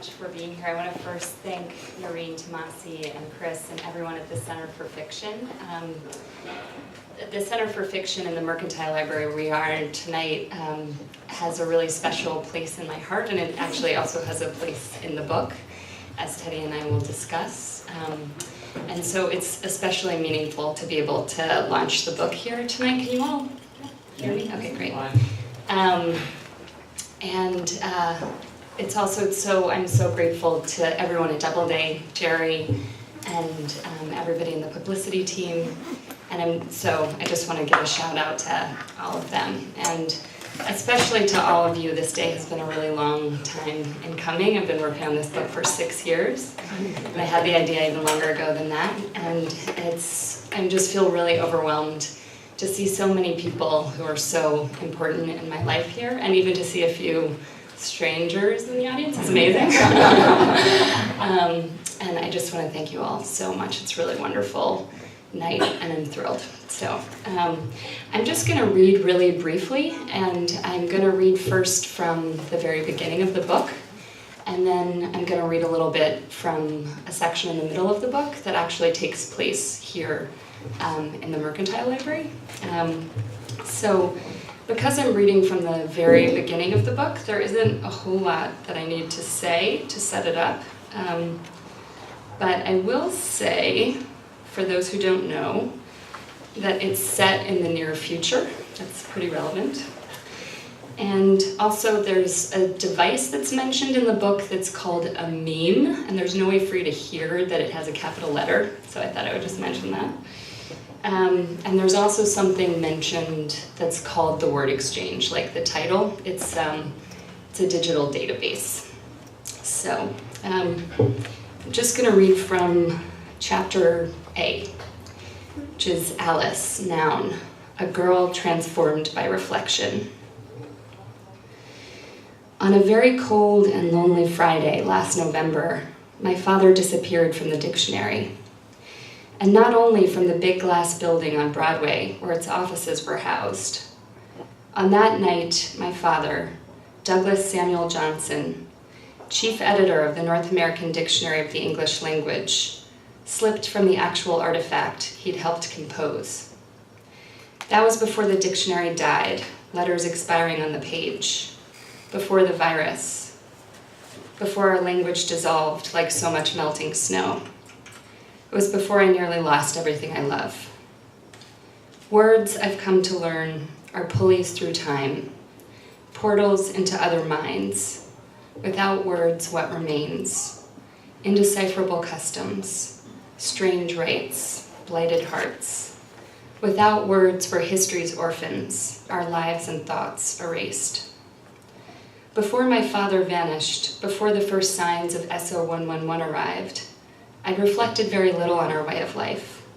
much for being here. I want to first thank Noreen, Tomasi, and Chris, and everyone at the Center for Fiction. The Center for Fiction in the Mercantile Library where we are tonight has a really special place in my heart, and it actually also has a place in the book, as Teddy and I will discuss. And so it's especially meaningful to be able to launch the book here tonight. Can you all hear me? Okay, great. It's also I'm so grateful to everyone at Doubleday, Jerry, and everybody in the publicity team. And I just want to give a shout out to all of them. And especially to all of you, this day has been a really long time in coming. I've been working on this book for 6 years. And I had the idea even longer ago than that. And I just feel really overwhelmed to see so many people who are so important in my life here, and even to see a few strangers in the audience is amazing. And I just want to thank you all so much. It's a really wonderful night, and I'm thrilled. So I'm just going to read really briefly, and I'm going to read first from the very beginning of the book, and then I'm going to read a little bit from a section in the middle of the book that actually takes place here in the Mercantile Library. So because I'm reading from the very beginning of the book, there isn't a whole lot that I need to say to set it up. But I will say, for those who don't know, that it's set in the near future. That's pretty relevant. And also there's a device that's mentioned in the book that's called a meme, and there's no way for you to hear that it has a capital letter, so I thought I would just mention that. And there's also something mentioned that's called the word exchange, like the title. It's a digital database. So I'm just going to read from chapter A, which is Alice, noun, a girl transformed by reflection. On a very cold and lonely Friday last November, my father disappeared from the dictionary. And not only from the big glass building on Broadway where its offices were housed. On that night, my father, Douglas Samuel Johnson, chief editor of the North American Dictionary of the English Language, slipped from the actual artifact he'd helped compose. That was before the dictionary died, letters expiring on the page, before the virus, before our language dissolved like so much melting snow. It was before I nearly lost everything I love. Words, I've come to learn, are pulleys through time, portals into other minds. Without words, what remains? Indecipherable customs, strange rites, blighted hearts. Without words, we're history's orphans, our lives and thoughts erased. Before my father vanished, before the first signs of SO111 arrived, I'd reflected very little on our way of life.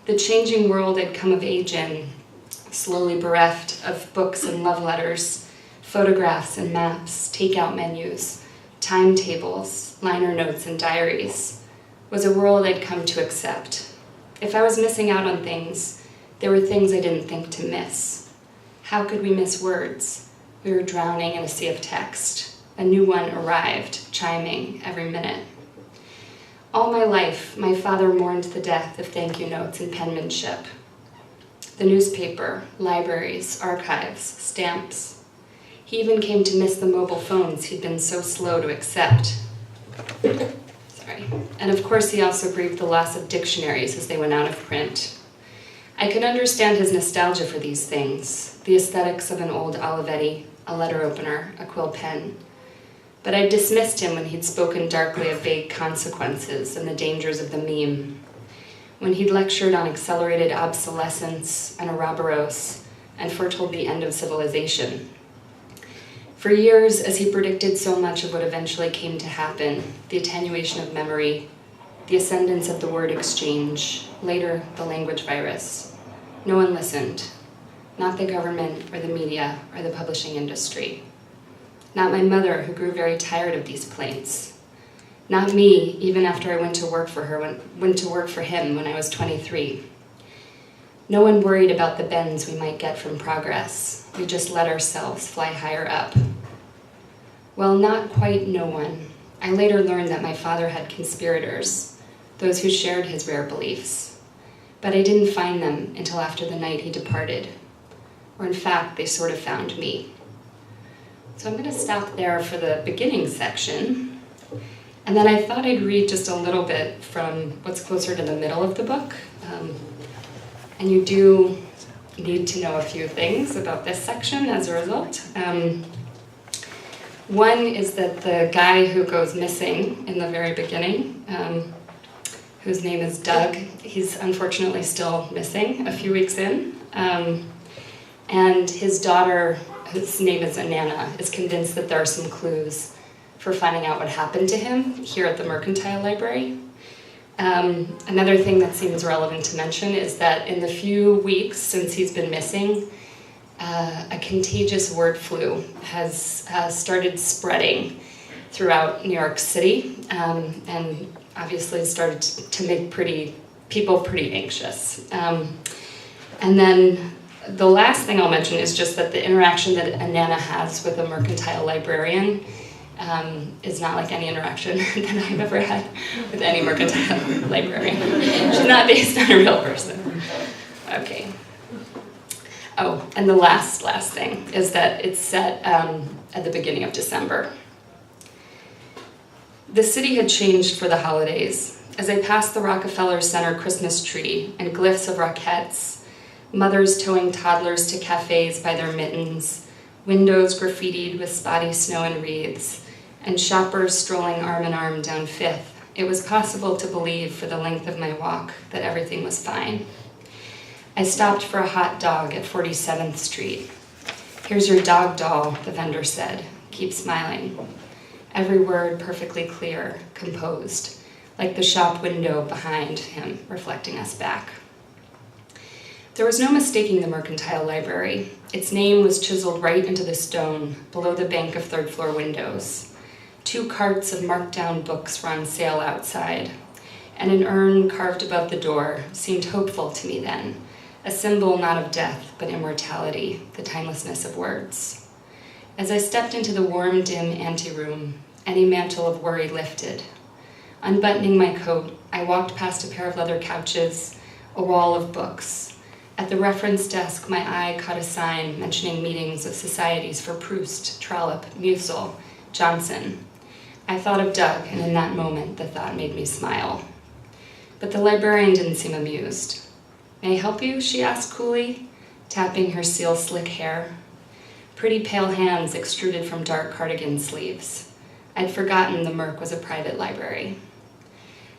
The changing world I'd come of age in, slowly bereft of books and love letters, photographs and maps, takeout menus, timetables, liner notes and diaries, was a world I'd come to accept. If I was missing out on things, there were things I didn't think to miss. How could we miss words? We were drowning in a sea of text. A new one arrived, chiming every minute. All my life, my father mourned the death of thank you notes and penmanship. The newspaper, libraries, archives, stamps. He even came to miss the mobile phones he'd been so slow to accept. And of course he also grieved the loss of dictionaries as they went out of print. I could understand his nostalgia for these things, the aesthetics of an old Olivetti, a letter opener, a quill pen. But I dismissed him when he'd spoken darkly of vague consequences and the dangers of the meme, when he'd lectured on accelerated obsolescence and Ouroboros and foretold the end of civilization. For years, as he predicted so much of what eventually came to happen, the attenuation of memory, the ascendance of the word exchange, later the language virus, no one listened, not the government or the media or the publishing industry. Not my mother, who grew very tired of these plaints. Not me, even after I went to work for him when I was 23. No one worried about the bends we might get from progress. We just let ourselves fly higher up. Well, not quite no one. I later learned that my father had conspirators, those who shared his rare beliefs, but I didn't find them until after the night he departed, or in fact, they sort of found me. So I'm going to stop there for the beginning section, and then I thought I'd read just a little bit from what's closer to the middle of the book, and you do need to know a few things about this section as a result. One is that the guy who goes missing in the very beginning, whose name is Doug, he's unfortunately still missing a few weeks in. And his daughter, whose name is Alena, is convinced that there are some clues for finding out what happened to him here at the Mercantile Library. Another thing that seems relevant to mention is that in the few weeks since he's been missing, a contagious word flu has started spreading throughout New York City, and obviously started to make people pretty anxious. And then the last thing I'll mention is just that the interaction that Alena has with a mercantile librarian is not like any interaction that I've ever had with any mercantile librarian. She's not based on a real person. Okay. Oh, and the last thing is that it's set at the beginning of December. The city had changed for the holidays. As I passed the Rockefeller Center Christmas tree and glyphs of Rockettes, mothers towing toddlers to cafes by their mittens, windows graffitied with spotty snow and wreaths, and shoppers strolling arm in arm down Fifth, it was possible to believe for the length of my walk that everything was fine. I stopped for a hot dog at 47th Street. "Here's your dog doll," the vendor said. "Keep smiling." Every word perfectly clear, composed, like the shop window behind him reflecting us back. There was no mistaking the Mercantile Library. Its name was chiseled right into the stone, below the bank of third-floor windows. 2 carts of marked-down books were on sale outside, and an urn carved above the door seemed hopeful to me then, a symbol not of death, but immortality, the timelessness of words. As I stepped into the warm, dim anteroom, any mantle of worry lifted. Unbuttoning my coat, I walked past a pair of leather couches, a wall of books. At the reference desk, my eye caught a sign mentioning meetings of societies for Proust, Trollope, Musil, Johnson. I thought of Doug, and in that moment, the thought made me smile. But the librarian didn't seem amused. "May I help you?" she asked coolly, tapping her seal-slick hair. Pretty pale hands extruded from dark cardigan sleeves. I'd forgotten the Merc was a private library.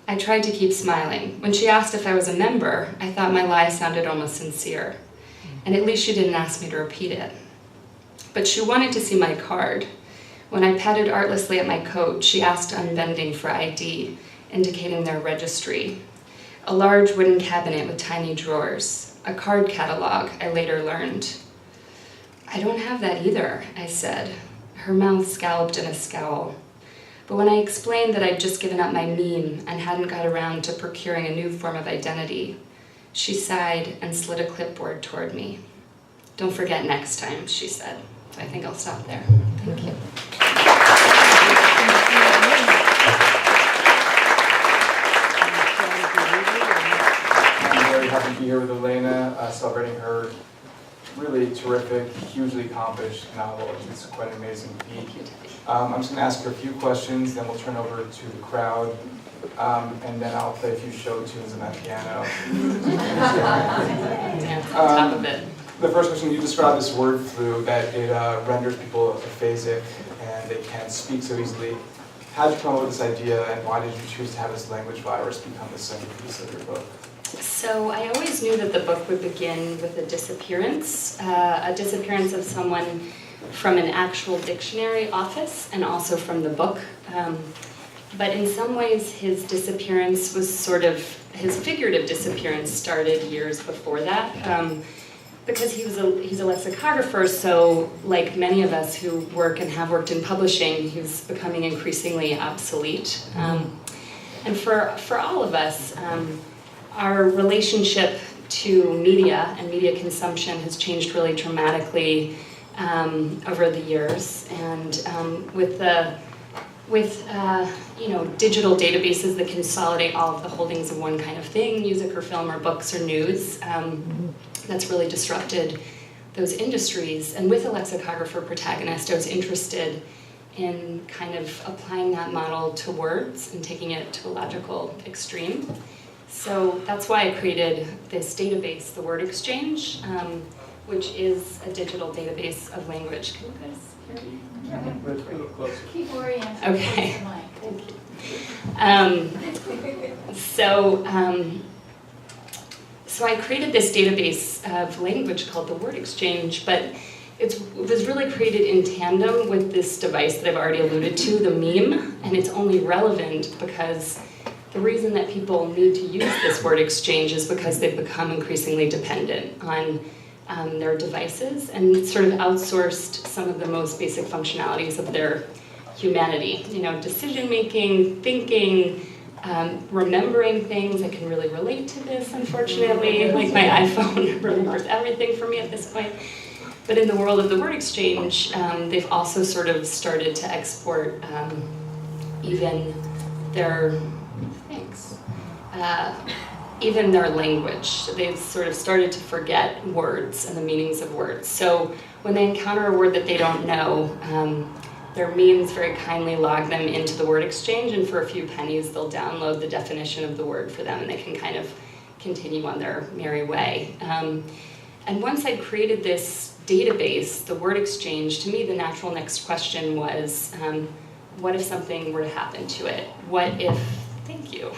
I tried to keep smiling. When she asked if I was a member, I thought my lie sounded almost sincere, and at least she didn't ask me to repeat it. But she wanted to see my card. When I patted artlessly at my coat, she asked, unbending, for ID, indicating their registry. A large wooden cabinet with tiny drawers, a card catalog, I later learned. "I don't have that either," I said. Her mouth scalloped in a scowl. But when I explained that I'd just given up my meme and hadn't got around to procuring a new form of identity, she sighed and slid a clipboard toward me. "Don't forget next time," she said. So I think I'll stop there. Thank you. I'm very happy to be here with Alena, celebrating her really terrific, hugely accomplished novel. It's quite an amazing feat. I'm just going to ask her a few questions, then we'll turn over to the crowd, and then I'll play a few show tunes on that piano. Dance on top of it. The first question, you described this word flu, that it renders people aphasic and they can't speak so easily. How did you come up with this idea, and why did you choose to have this language virus become the centerpiece of your book? So I always knew that the book would begin with a disappearance of someone from an actual dictionary office and also from the book. But in some ways his disappearance was his figurative disappearance started years before that. Because he's a lexicographer, so like many of us who work and have worked in publishing, he was becoming increasingly obsolete. And for all of us, our relationship to media and media consumption has changed really dramatically over the years. And with the with digital databases that consolidate all of the holdings of one kind of thing, music or film or books or news. That's really disrupted those industries. And with a lexicographer protagonist, I was interested in kind of applying that model to words and taking it to a logical extreme. So that's why I created this database, the Word Exchange, which is a digital database of language. Can you guys hear me? Keep oriented. Okay. Thank you. So I created this database of language called the Word Exchange, but it was really created in tandem with this device that I've already alluded to, the meme, and it's only relevant because the reason that people need to use this Word Exchange is because they've become increasingly dependent on their devices and sort of outsourced some of the most basic functionalities of their humanity. Decision-making, thinking, remembering things. I can really relate to this, unfortunately. Like my iPhone remembers everything for me at this point. But in the world of the Word Exchange, they've also sort of started to export even their even their language. They've sort of started to forget words and the meanings of words. So when they encounter a word that they don't know, their memes very kindly log them into the Word Exchange, and for a few pennies they'll download the definition of the word for them, and they can kind of continue on their merry way. And once I'd created this database, the Word Exchange, to me the natural next question was, what if something were to happen to it? What if, thank you,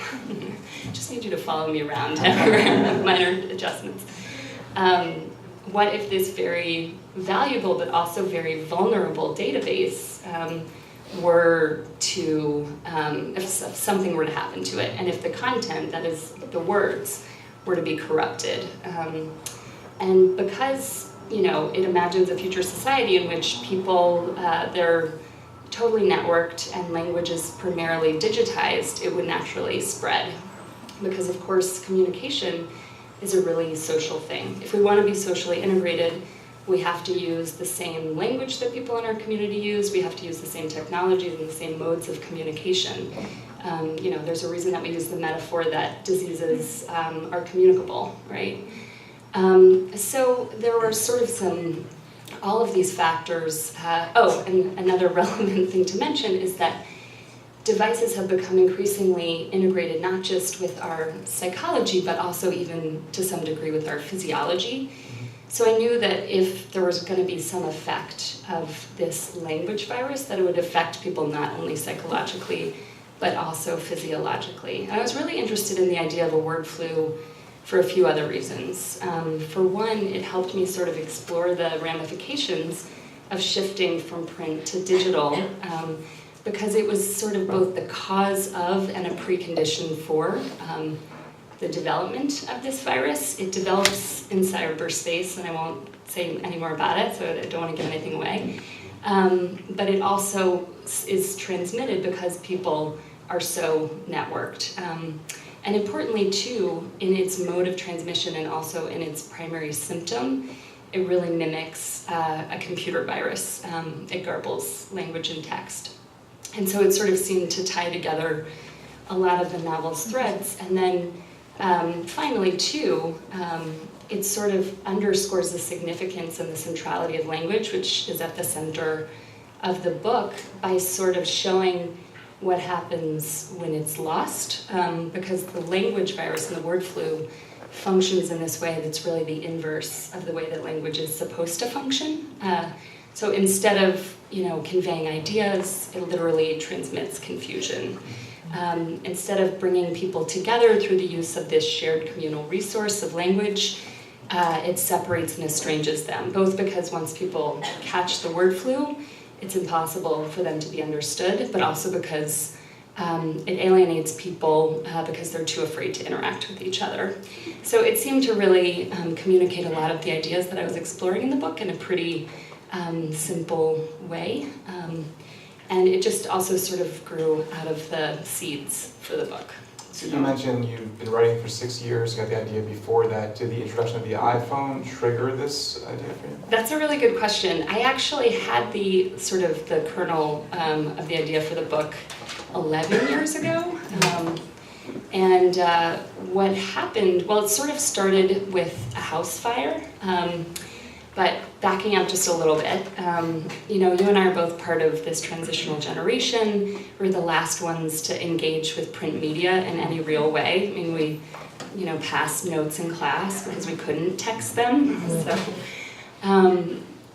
just need you to follow me around, minor adjustments. What if this very valuable but also very vulnerable database were to, if something were to happen to it, and if the content, that is the words, were to be corrupted. And because, it imagines a future society in which people, they're totally networked and language is primarily digitized, it would naturally spread. Because of course, communication is a really social thing. If we want to be socially integrated, we have to use the same language that people in our community use, we have to use the same technologies and the same modes of communication. There's a reason that we use the metaphor that diseases are communicable, right? So there were sort of all of these factors. And another relevant thing to mention is that devices have become increasingly integrated not just with our psychology, but also even to some degree with our physiology. So I knew that if there was going to be some effect of this language virus, that it would affect people not only psychologically, but also physiologically. And I was really interested in the idea of a word flu for a few other reasons. For one, it helped me sort of explore the ramifications of shifting from print to digital, because it was sort of both the cause of and a precondition for the development of this virus. It develops in cyberspace, and I won't say any more about it, so I don't want to give anything away. But it also is transmitted because people are so networked. And importantly, too, in its mode of transmission and also in its primary symptom, it really mimics a computer virus. It garbles language and text. And so it sort of seemed to tie together a lot of the novel's threads. And then finally, too, it sort of underscores the significance and the centrality of language, which is at the center of the book, by sort of showing what happens when it's lost, because the language virus and the word flu functions in this way that's really the inverse of the way that language is supposed to function. So instead of conveying ideas, it literally transmits confusion. Instead of bringing people together through the use of this shared communal resource of language, it separates and estranges them, both because once people catch the word flu, it's impossible for them to be understood, but also because it alienates people because they're too afraid to interact with each other. So it seemed to really communicate a lot of the ideas that I was exploring in the book in a pretty simple way. And it just also sort of grew out of the seeds for the book. So you mentioned you've been writing for 6 years, you got the idea before that. Did the introduction of the iPhone trigger this idea for you? That's a really good question. I actually had the kernel of the idea for the book 11 years ago. And what happened, well, it sort of started with a house fire. But backing up just a little bit, you and I are both part of this transitional generation. We're the last ones to engage with print media in any real way. I mean, we, passed notes in class because we couldn't text them. So,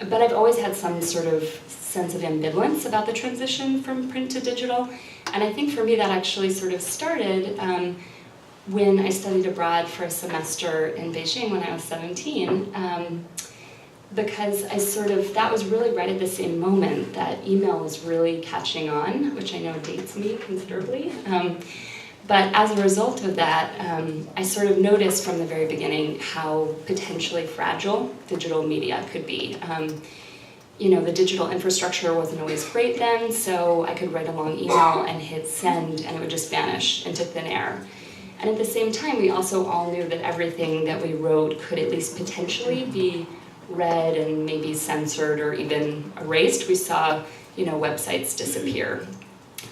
but I've always had some sort of sense of ambivalence about the transition from print to digital. And I think for me that actually sort of started when I studied abroad for a semester in Beijing when I was 17. Because that was really right at the same moment that email was really catching on, which I know dates me considerably. But as a result of that, I sort of noticed from the very beginning how potentially fragile digital media could be. The digital infrastructure wasn't always great then, so I could write a long email and hit send and it would just vanish into thin air. And at the same time, we also all knew that everything that we wrote could at least potentially be read and maybe censored or even erased. We saw, websites disappear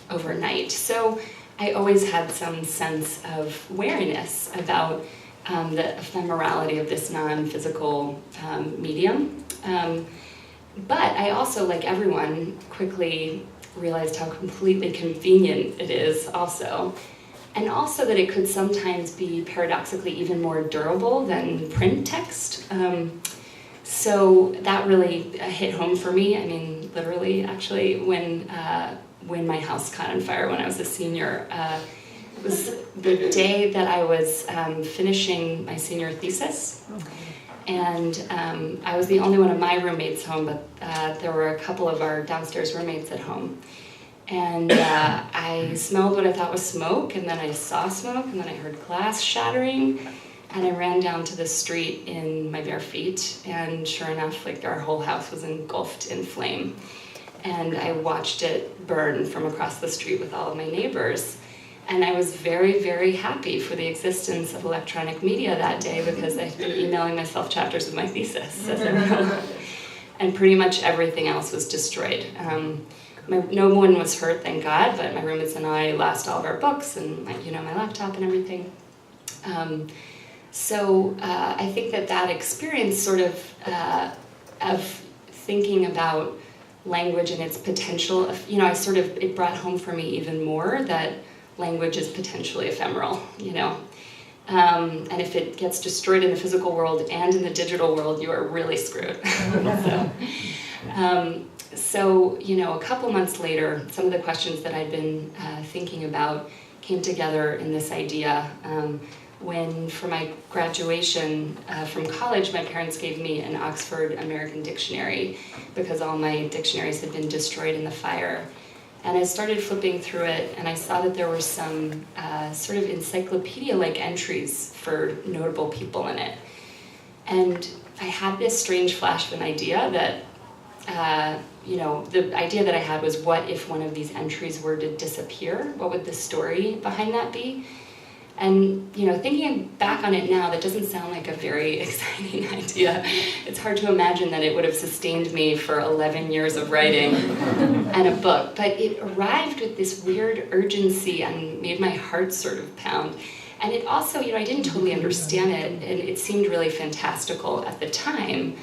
overnight. So I always had some sense of wariness about the ephemerality of this non-physical medium. But I also, like everyone, quickly realized how completely convenient it is also. And also that it could sometimes be paradoxically even more durable than print text. So that really hit home for me. I mean, literally, actually, when my house caught on fire when I was a senior, it was the day that I was finishing my senior thesis. And I was the only one of my roommates home, but there were a couple of our downstairs roommates at home. And I smelled what I thought was smoke, and then I saw smoke, and then I heard glass shattering. And I ran down to the street in my bare feet, and sure enough, our whole house was engulfed in flame. And I watched it burn from across the street with all of my neighbors. And I was very, very happy for the existence of electronic media that day because I'd been emailing myself chapters of my thesis, as everyone knows. And pretty much everything else was destroyed. No one was hurt, thank God, but my roommates and I lost all of our books and my laptop and everything. So I think that experience sort of thinking about language and its potential, it brought home for me even more that language is potentially ephemeral, and if it gets destroyed in the physical world and in the digital world, you are really screwed. So, a couple months later, some of the questions that I'd been thinking about came together in this idea. When, for my graduation from college, my parents gave me an Oxford American dictionary because all my dictionaries had been destroyed in the fire. And I started flipping through it, and I saw that there were some sort of encyclopedia-like entries for notable people in it. And I had this strange flash of an idea that, the idea that I had was, what if one of these entries were to disappear? What would the story behind that be? And, thinking back on it now, that doesn't sound like a very exciting idea. It's hard to imagine that it would have sustained me for 11 years of writing and a book. But it arrived with this weird urgency and made my heart sort of pound. And it also, I didn't totally understand it, and it seemed really fantastical at the time.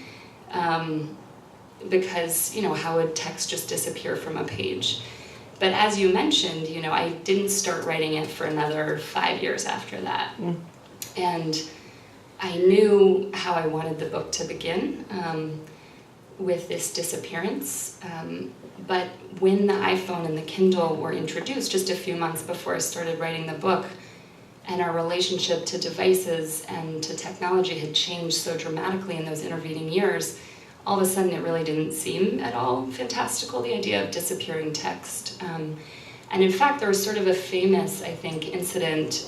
Because, how would text just disappear from a page? But as you mentioned, I didn't start writing it for another 5 years after that. And I knew how I wanted the book to begin with this disappearance. But when the iPhone and the Kindle were introduced just a few months before I started writing the book, and our relationship to devices and to technology had changed so dramatically in those intervening years, all of a sudden it really didn't seem at all fantastical, the idea of disappearing text. And in fact, there was sort of a famous, I think, incident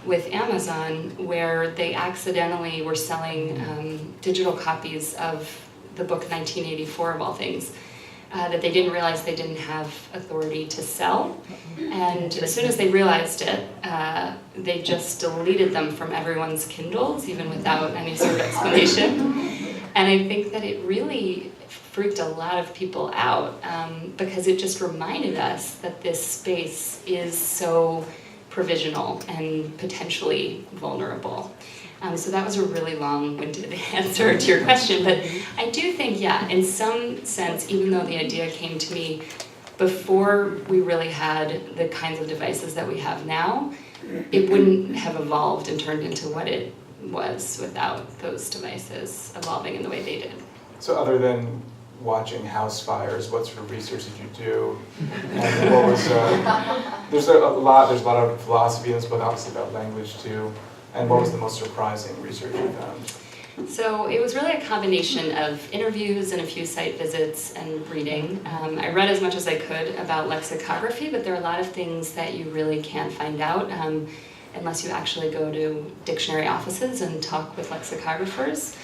with Amazon where they accidentally were selling digital copies of the book 1984, of all things, that they didn't realize they didn't have authority to sell. And as soon as they realized it, they just deleted them from everyone's Kindles, even without any sort of explanation. And I think that it really freaked a lot of people out because it just reminded us that this space is so provisional and potentially vulnerable. So that was a really long-winded answer to your question, but I do think, yeah, in some sense, even though the idea came to me before we really had the kinds of devices that we have now, it wouldn't have evolved and turned into what it was without those devices evolving in the way they did. So other than watching house fires, what sort of research did you do? And what was, there's a lot of philosophy in this book, obviously about language too. And what was the most surprising research you found? So it was really a combination of interviews and a few site visits and reading. I read as much as I could about lexicography, but there are a lot of things that you really can't find out unless you actually go to dictionary offices and talk with lexicographers.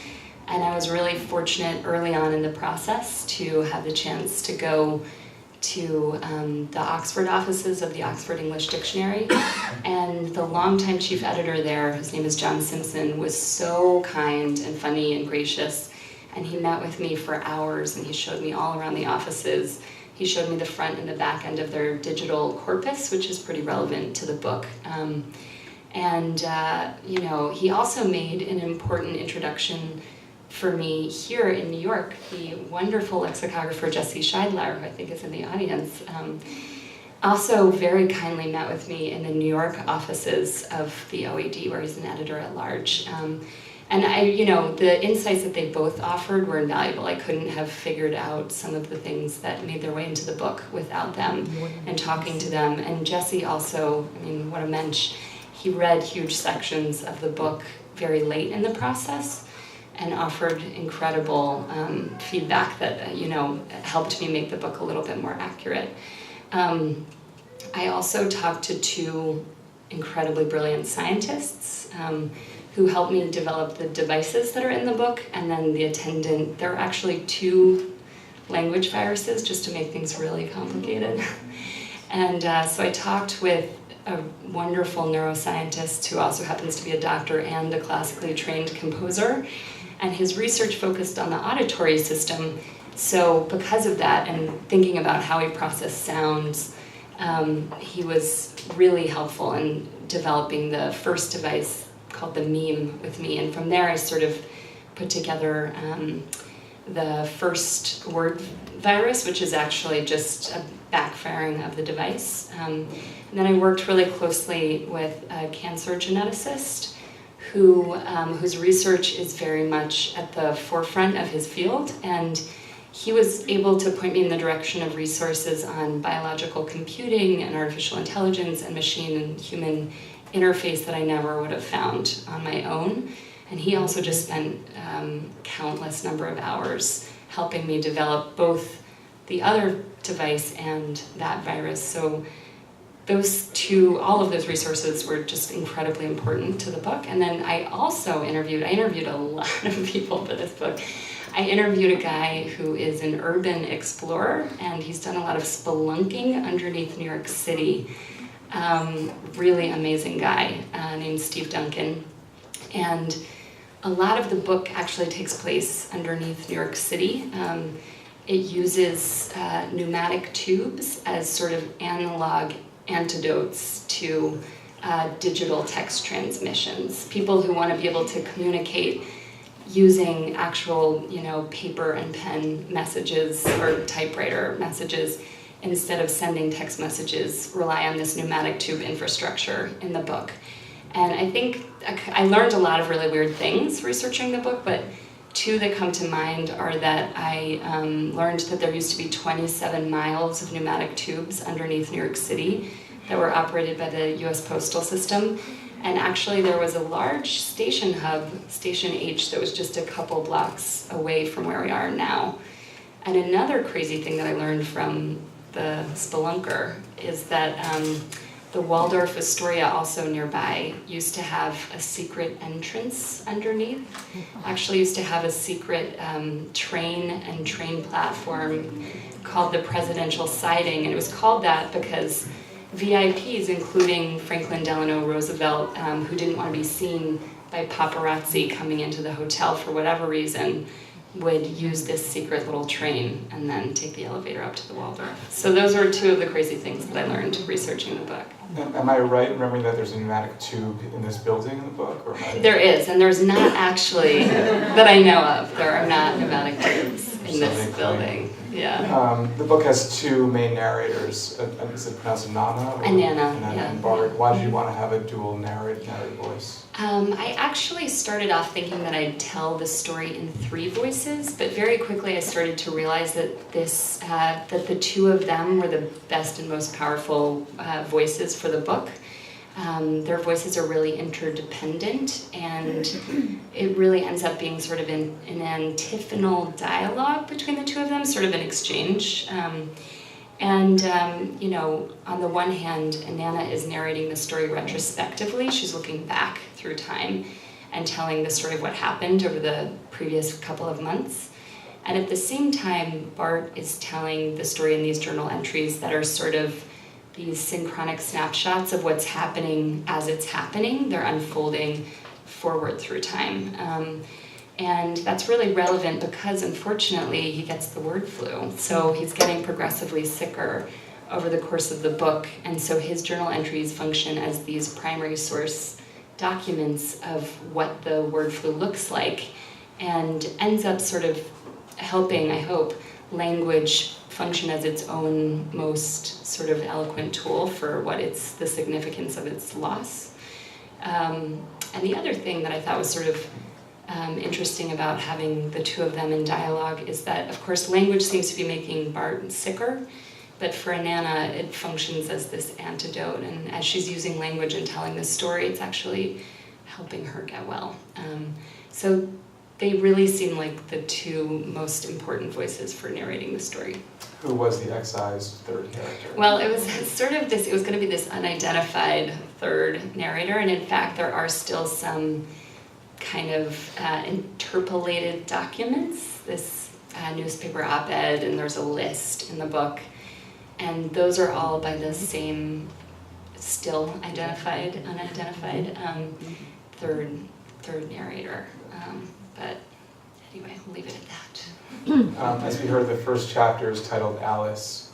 And I was really fortunate early on in the process to have the chance to go to the Oxford offices of the Oxford English Dictionary, and the longtime chief editor there, whose name is John Simpson, was so kind and funny and gracious, and he met with me for hours and he showed me all around the offices. He showed me the front and the back end of their digital corpus, which is pretty relevant to the book. You know, he also made an important introduction for me here in New York. The wonderful lexicographer Jesse Scheidler, who I think is in the audience, also very kindly met with me in the New York offices of the OED, where he's an editor at large. And you know, the insights that they both offered were invaluable. I couldn't have figured out some of the things that made their way into the book without them and talking to them. And Jesse also, I mean, what a mensch. He read huge sections of the book very late in the process and offered incredible feedback that, you know, helped me make the book a little bit more accurate. I also talked to two incredibly brilliant scientists who helped me develop the devices that are in the book, and then the attendant. There are actually 2 language viruses, just to make things really complicated. And so I talked with a wonderful neuroscientist who also happens to be a doctor and a classically trained composer, and his research focused on the auditory system. So because of that, and thinking about how he processed sounds, he was really helpful in developing the first device called the meme with me, and from there I sort of put together the first word virus, which is actually just a backfiring of the device. And then I worked really closely with a cancer geneticist whose research is very much at the forefront of his field, and he was able to point me in the direction of resources on biological computing and artificial intelligence and machine and human interface that I never would have found on my own. And he also just spent countless number of hours helping me develop both the other device and that virus. So those two, all of those resources were just incredibly important to the book. And then I also interviewed a lot of people for this book. I interviewed a guy who is an urban explorer, and he's done a lot of spelunking underneath New York City. Really amazing guy named Steve Duncan. And a lot of the book actually takes place underneath New York City. It uses pneumatic tubes as sort of analog antidotes to digital text transmissions. People who want to be able to communicate using actual, you know, paper and pen messages or typewriter messages instead of sending text messages rely on this pneumatic tube infrastructure in the book. And I think I learned a lot of really weird things researching the book, but 2 that come to mind are that I learned that there used to be 27 miles of pneumatic tubes underneath New York City that were operated by the US Postal System. And actually there was a large station hub, Station H, that was just a couple blocks away from where we are now. And another crazy thing that I learned from the spelunker is that the Waldorf Astoria, also nearby, used to have a secret entrance underneath. Actually used to have a secret train platform called the Presidential Siding, and it was called that because VIPs, including Franklin Delano Roosevelt, who didn't want to be seen by paparazzi coming into the hotel for whatever reason, would use this secret little train and then take the elevator up to the Waldorf. So those are two of the crazy things that I learned researching the book. Am I right in remembering that there's a pneumatic tube in this building in the book? Or There is, and there's not actually, that I know of, there are not pneumatic tubes in this building. Yeah. The book has two main narrators. Is it pronounced Nana? Nana, yeah. And Bart. Why did you want to have a dual narrative voice? I actually started off thinking that I'd tell the story in 3 voices, but very quickly I started to realize that that the two of them were the best and most powerful voices for the book. Their voices are really interdependent, and it really ends up being sort of an antiphonal dialogue between the two of them, sort of an exchange. You know, on the one hand, Nana is narrating the story retrospectively. She's looking back through time and telling the story of what happened over the previous couple of months. And at the same time, Bart is telling the story in these journal entries that are sort of these synchronic snapshots of what's happening as it's happening. They're unfolding forward through time. And that's really relevant because, unfortunately, he gets the word flu. So he's getting progressively sicker over the course of the book. And so his journal entries function as these primary source documents of what the word flu looks like, and ends up sort of helping, I hope, language function as its own most sort of eloquent tool for what it's the significance of its loss. And the other thing that I thought was sort of interesting about having the two of them in dialogue is that, of course, language seems to be making Bart sicker, but for Nana, it functions as this antidote, and as she's using language and telling this story, it's actually helping her get well. So they really seem like the two most important voices for narrating the story. Who was the excised third character? Well, it was sort of this, it was going to be this unidentified third narrator, and in fact there are still some kind of interpolated documents, this newspaper op-ed, and there's a list in the book, and those are all by the same still unidentified third narrator. But anyway, we'll leave it at that. As we heard, the first chapter is titled Alice.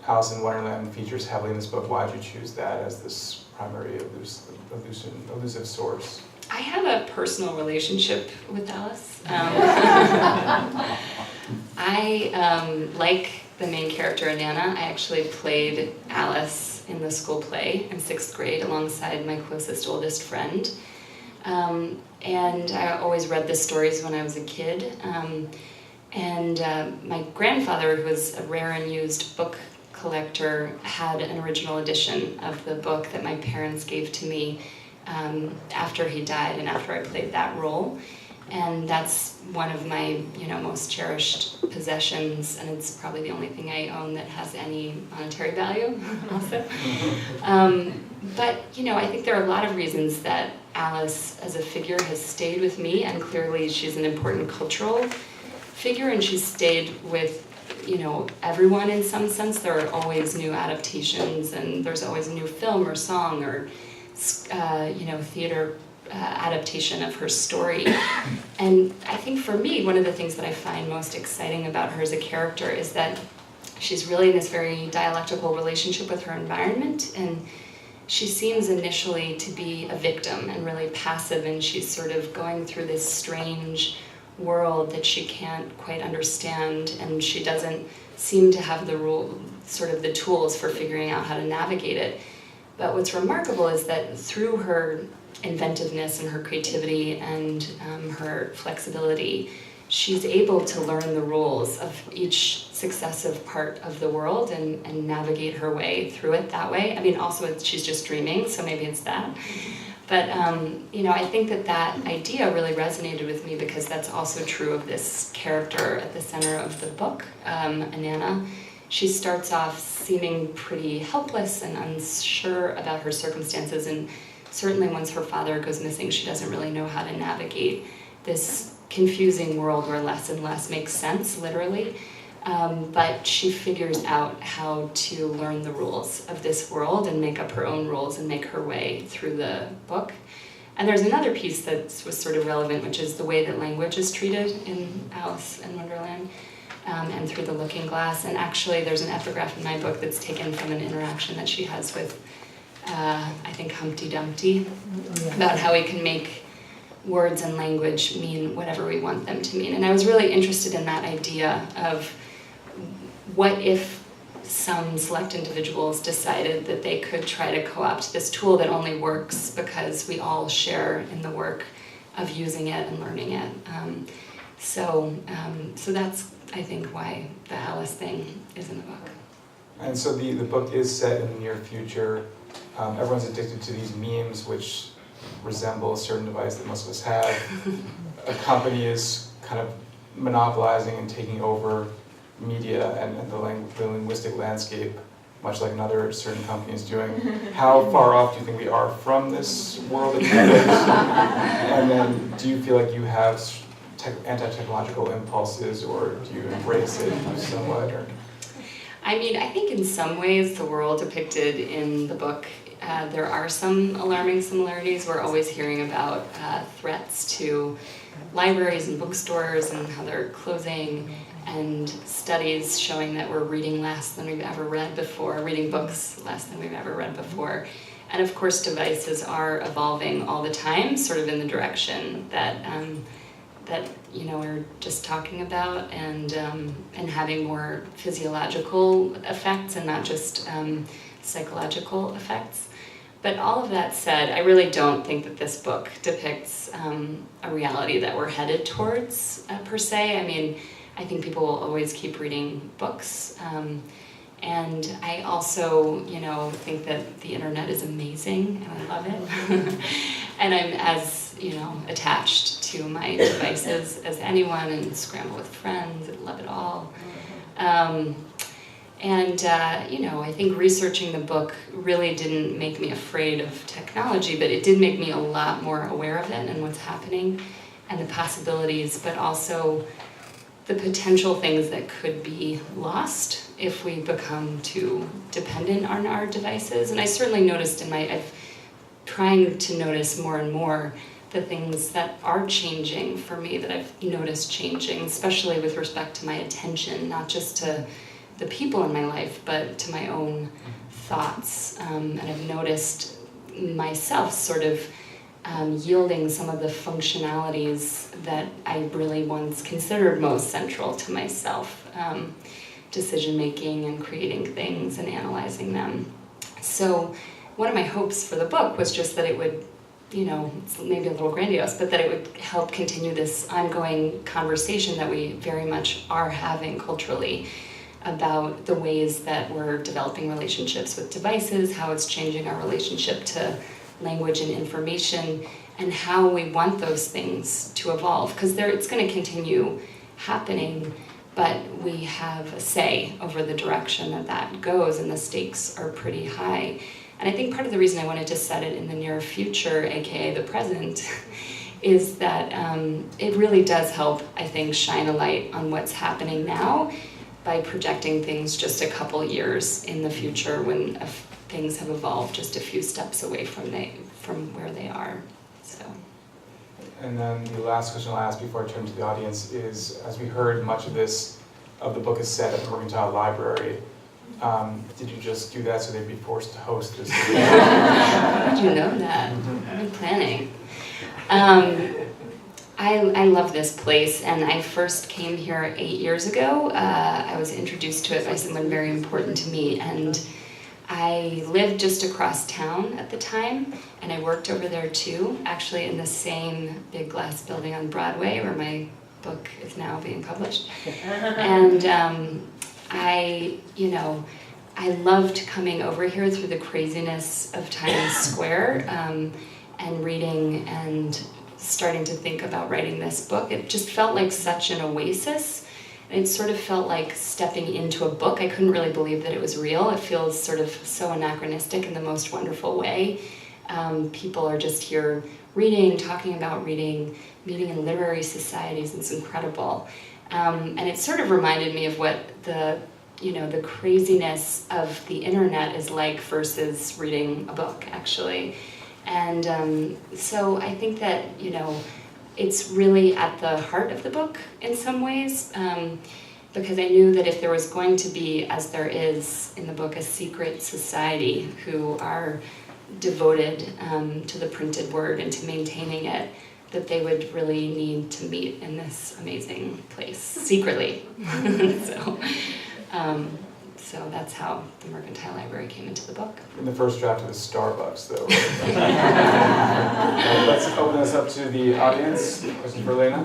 Alice in Wonderland features heavily in this book. Why did you choose that as this primary elusive source? I have a personal relationship with Alice. I like the main character, Nana. I actually played Alice in the school play in 6th grade alongside my closest oldest friend. And I always read the stories when I was a kid. My grandfather, who was a rare and used book collector, had an original edition of the book that my parents gave to me after he died and after I played that role. And that's one of my, most cherished possessions, and it's probably the only thing I own that has any monetary value also. But, I think there are a lot of reasons that Alice as a figure has stayed with me, and clearly she's an important cultural figure, and she's stayed with, everyone in some sense. There are always new adaptations, and there's always a new film or song or, theater adaptation of her story. And I think for me, one of the things that I find most exciting about her as a character is that she's really in this very dialectical relationship with her environment, and she seems initially to be a victim and really passive, and she's sort of going through this strange world that she can't quite understand, and she doesn't seem to have the tools for figuring out how to navigate it. But what's remarkable is that through her inventiveness and her creativity and her flexibility, she's able to learn the rules of each successive part of the world and navigate her way through it that way. I mean, also she's just dreaming, so maybe it's that. But, I think that idea really resonated with me because that's also true of this character at the center of the book, Nana. She starts off seeming pretty helpless and unsure about her circumstances, and certainly once her father goes missing, she doesn't really know how to navigate this confusing world where less and less makes sense, literally. but she figures out how to learn the rules of this world and make up her own rules and make her way through the book. And there's another piece that was sort of relevant, which is the way that language is treated in Alice in Wonderland, and through the looking glass. And actually there's an epigraph in my book that's taken from an interaction that she has with, I think, Humpty Dumpty, about how we can make words and language mean whatever we want them to mean. And I was really interested in that idea of what if some select individuals decided that they could try to co-opt this tool that only works because we all share in the work of using it and learning it. So that's, I think, why the Alice thing is in the book. And so the book is set in the near future. Everyone's addicted to these memes, which resemble a certain device that most of us have. A company is kind of monopolizing and taking over media and the linguistic landscape, much like another certain company is doing. How far off do you think we are from this world that you live in? And then do you feel like you have anti-technological impulses, or do you embrace it somewhat? Or? I mean, I think in some ways the world depicted in the book, there are some alarming similarities. We're always hearing about threats to libraries and bookstores and how they're closing, and studies showing that we're reading less than we've ever read before, reading books less than we've ever read before. And of course devices are evolving all the time, sort of in the direction that we're just talking about, and having more physiological effects and not just psychological effects. But all of that said, I really don't think that this book depicts a reality that we're headed towards, per se. I mean, I think people will always keep reading books. And I also, think that the internet is amazing, and I love it. And I'm as, attached to my devices as anyone, and scramble with friends and love it all. I think researching the book really didn't make me afraid of technology, but it did make me a lot more aware of it and what's happening and the possibilities, but also the potential things that could be lost if we become too dependent on our devices. And I certainly noticed I'm trying to notice more and more the things that are changing for me, that I've noticed changing, especially with respect to my attention, not just to the people in my life, but to my own thoughts. And I've noticed myself sort of yielding some of the functionalities that I really once considered most central to myself, decision-making and creating things and analyzing them. So one of my hopes for the book was just that it would, it's maybe a little grandiose, but that it would help continue this ongoing conversation that we very much are having culturally about the ways that we're developing relationships with devices, how it's changing our relationship to language and information, and how we want those things to evolve. Because it's going to continue happening, but we have a say over the direction that goes, and the stakes are pretty high. And I think part of the reason I wanted to set it in the near future, aka the present, is that it really does help, I think, shine a light on what's happening now by projecting things just a couple years in the future when things have evolved just a few steps away from where they are. So. And then the last question I'll ask before I turn to the audience is, as we heard, much of the book is set at the Mercantile Library. Did you just do that so they'd be forced to host this? How did you know that? I've been planning. I love this place, and I first came here 8 years ago. I was introduced to it by someone very important to me, and I lived just across town at the time, and I worked over there too, actually in the same big glass building on Broadway where my book is now being published. And I loved coming over here through the craziness of Times Square, and reading and starting to think about writing this book. It just felt like such an oasis. It sort of felt like stepping into a book. I couldn't really believe that it was real. It feels sort of so anachronistic in the most wonderful way. People are just here reading, talking about reading, meeting in literary societies. It's incredible. And it sort of reminded me of what the craziness of the internet is like versus reading a book, actually. And so I think that, it's really at the heart of the book in some ways, because I knew that if there was going to be, as there is in the book, a secret society who are devoted to the printed word and to maintaining it, that they would really need to meet in this amazing place, secretly. So that's how the Mercantile Library came into the book. In the first draft, it was Starbucks, though. Let's open this up to the audience. Question for Alena?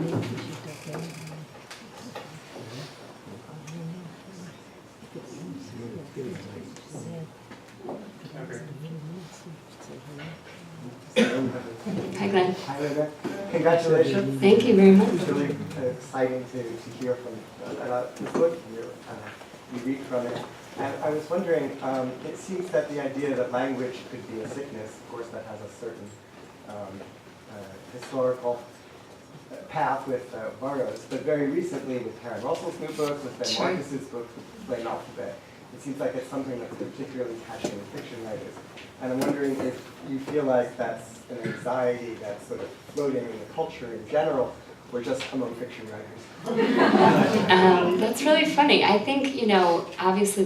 Hi, Glenn. Hi, Alena. Congratulations. Thank you very much. It's really exciting to hear from about this book. You read from it. And I was wondering, it seems that the idea that language could be a sickness, of course, that has a certain historical path with Burroughs, but very recently with Karen Russell's new book, with Ben Marcus's book, with Plain Alphabet, it seems like it's something that's particularly catching in fiction writers. And I'm wondering if you feel like that's an anxiety that's sort of floating in the culture in general, or just among fiction writers? That's really funny. I think, obviously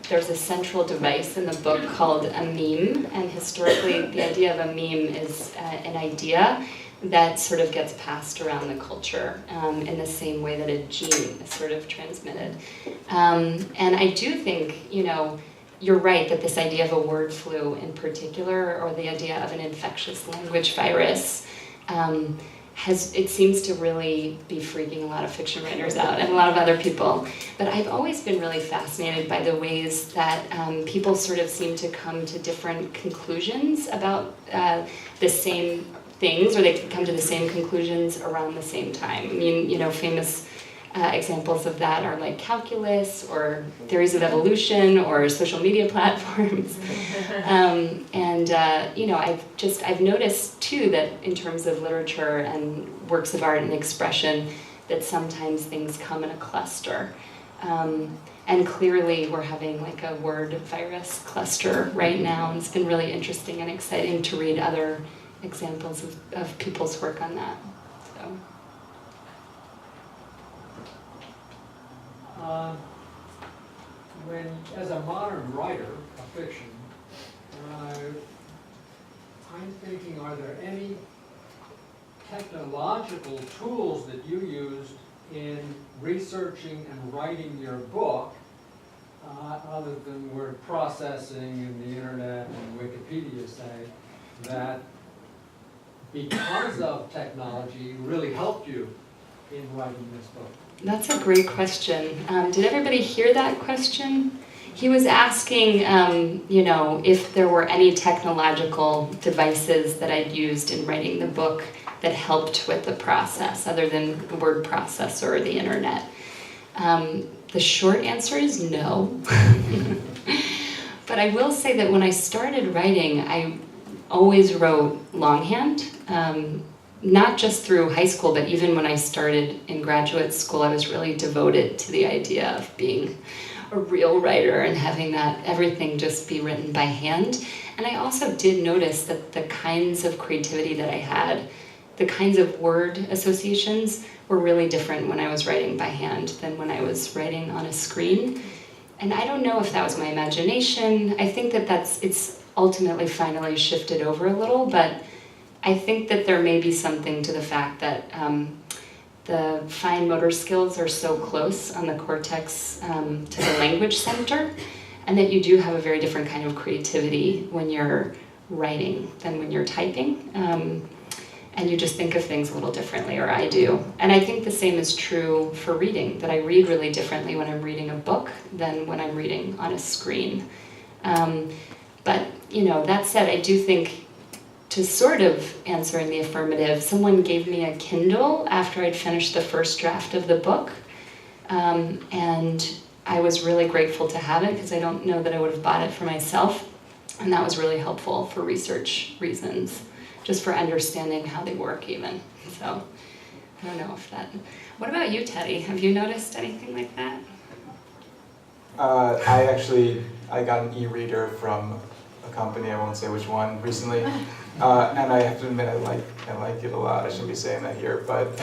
there's a central device in the book called a meme, and historically the idea of a meme is an idea that sort of gets passed around the culture in the same way that a gene is sort of transmitted. And I do think, you're right that this idea of a word flu in particular, or the idea of an infectious language virus, it seems to really be freaking a lot of fiction writers out and a lot of other people. But I've always been really fascinated by the ways that people sort of seem to come to different conclusions about the same things, or they can come to the same conclusions around the same time. I mean, famous examples of that are like calculus, or theories of evolution, or social media platforms. I've noticed too that in terms of literature and works of art and expression, that sometimes things come in a cluster. And clearly we're having like a word virus cluster right now, and it's been really interesting and exciting to read other examples of people's work on that. So. As a modern writer of fiction, I'm thinking, are there any technological tools that you used in researching and writing your book, other than word processing and the internet and Wikipedia, say, that because of technology really helped you in writing this book? That's a great question. Did everybody hear that question? He was asking, if there were any technological devices that I'd used in writing the book that helped with the process, other than the word processor or the internet. The short answer is no. But I will say that when I started writing, I always wrote longhand. Not just through high school, but even when I started in graduate school, I was really devoted to the idea of being a real writer and having that everything just be written by hand. And I also did notice that the kinds of creativity that I had, the kinds of word associations, were really different when I was writing by hand than when I was writing on a screen. And I don't know if that was my imagination. I think that it's ultimately finally shifted over a little, but I think that there may be something to the fact that the fine motor skills are so close on the cortex to the language center, and that you do have a very different kind of creativity when you're writing than when you're typing. And you just think of things a little differently, or I do. And I think the same is true for reading, that I read really differently when I'm reading a book than when I'm reading on a screen. But, that said, I do think, to sort of answer in the affirmative, someone gave me a Kindle after I'd finished the first draft of the book. And I was really grateful to have it, because I don't know that I would have bought it for myself. And that was really helpful for research reasons, just for understanding how they work even. So I don't know if that... What about you, Teddy? Have you noticed anything like that? I got an e-reader from a company, I won't say which one, recently. And I have to admit, I like it a lot. I shouldn't be saying that here, but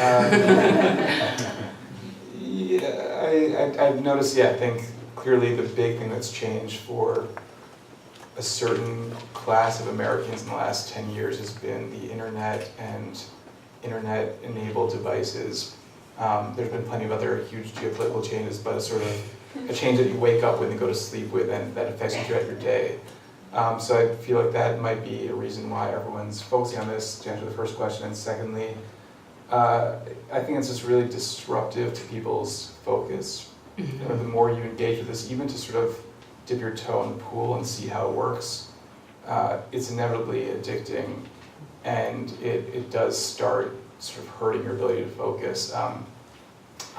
yeah, I've noticed, I think clearly the big thing that's changed for a certain class of Americans in the last 10 years has been the internet and internet-enabled devices. There's been plenty of other huge geopolitical changes, but it's sort of a change that you wake up with and go to sleep with, and that affects you throughout your day. So I feel like that might be a reason why everyone's focusing on this, to answer the first question. And secondly, I think it's just really disruptive to people's focus. Mm-hmm. You know, the more you engage with this, even to sort of dip your toe in the pool and see how it works, it's inevitably addicting, and it does start sort of hurting your ability to focus. I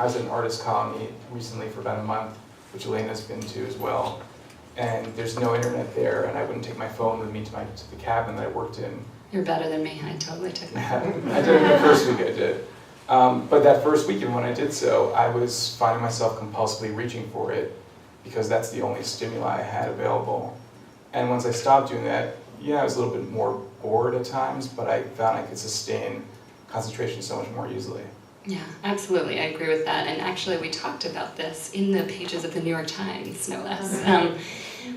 was at an artist colony recently for about a month, which Alena's been to as well, and there's no internet there, and I wouldn't take my phone with me to the cabin that I worked in. You're better than me. I totally took my phone. I did it the first week I did. But that first weekend when I did so, I was finding myself compulsively reaching for it because that's the only stimuli I had available. And once I stopped doing that, I was a little bit more bored at times, but I found I could sustain concentration so much more easily. Yeah, absolutely. I agree with that. And actually, we talked about this in the pages of the New York Times, no less.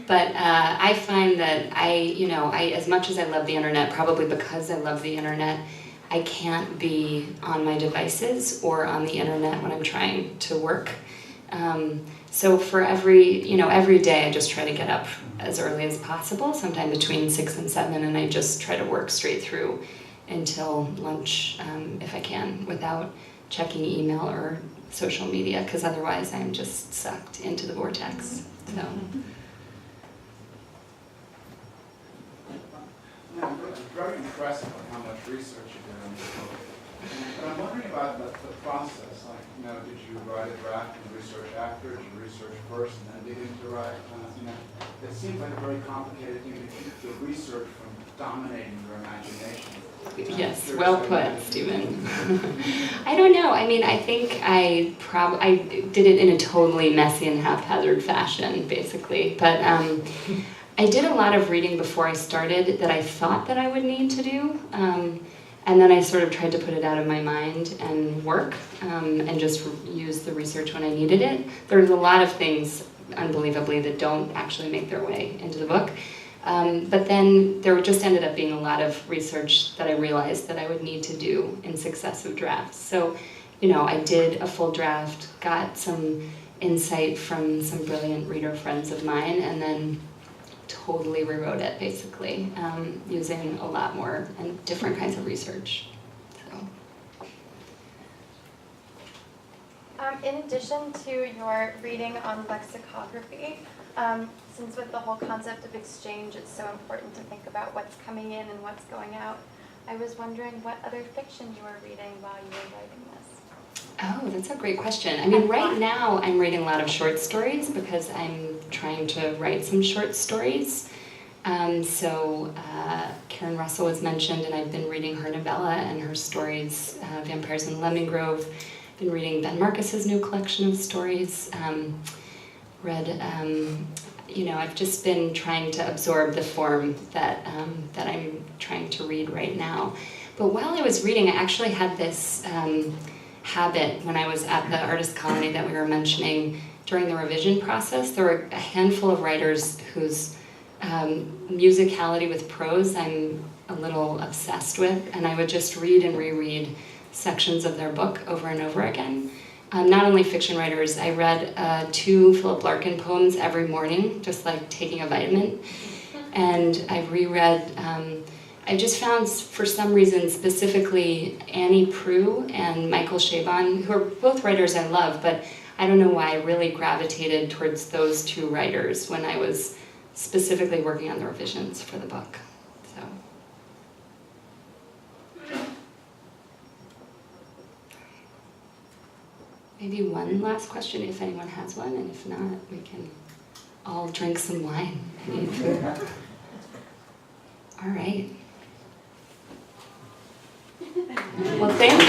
But I find that I, as much as I love the internet, probably because I love the internet, I can't be on my devices or on the internet when I'm trying to work. So for every day, I just try to get up as early as possible, sometime between 6 and 7, and I just try to work straight through until lunch, if I can, without checking email or social media, because otherwise I'm just sucked into the vortex. So. I'm very impressed by how much research you did on this book. But I'm wondering about the process. Like, did you write a draft and research after? Did you research first and then dig into write? It seems like a very complicated thing to keep the research from dominating your imagination. Yes, well put, Stephen. I don't know. I mean, I think I did it in a totally messy and haphazard fashion, basically. But I did a lot of reading before I started that I thought that I would need to do. And then I sort of tried to put it out of my mind and work and just use the research when I needed it. There's a lot of things, unbelievably, that don't actually make their way into the book. But then there just ended up being a lot of research that I realized that I would need to do in successive drafts. So, I did a full draft, got some insight from some brilliant reader friends of mine, and then totally rewrote it, basically, using a lot more and different kinds of research. So. In addition to your reading on lexicography, since with the whole concept of exchange, it's so important to think about what's coming in and what's going out, I was wondering what other fiction you were reading while you were writing this. Oh, that's a great question. I mean, right now I'm reading a lot of short stories because I'm trying to write some short stories. Karen Russell was mentioned, and I've been reading her novella and her stories, Vampires in Lemon Grove. I've been reading Ben Marcus's new collection of stories. I've just been trying to absorb the form that I'm trying to read right now. But while I was reading, I actually had this habit when I was at the artist colony that we were mentioning during the revision process. There were a handful of writers whose musicality with prose I'm a little obsessed with, and I would just read and reread sections of their book over and over again. Not only fiction writers, I read 2 Philip Larkin poems every morning, just like taking a vitamin. And I reread, I just found, for some reason, specifically Annie Proulx and Michael Chabon, who are both writers I love, but I don't know why I really gravitated towards those 2 writers when I was specifically working on the revisions for the book. So. Maybe one last question, if anyone has one, and if not, we can all drink some wine. All right. Well, thank you.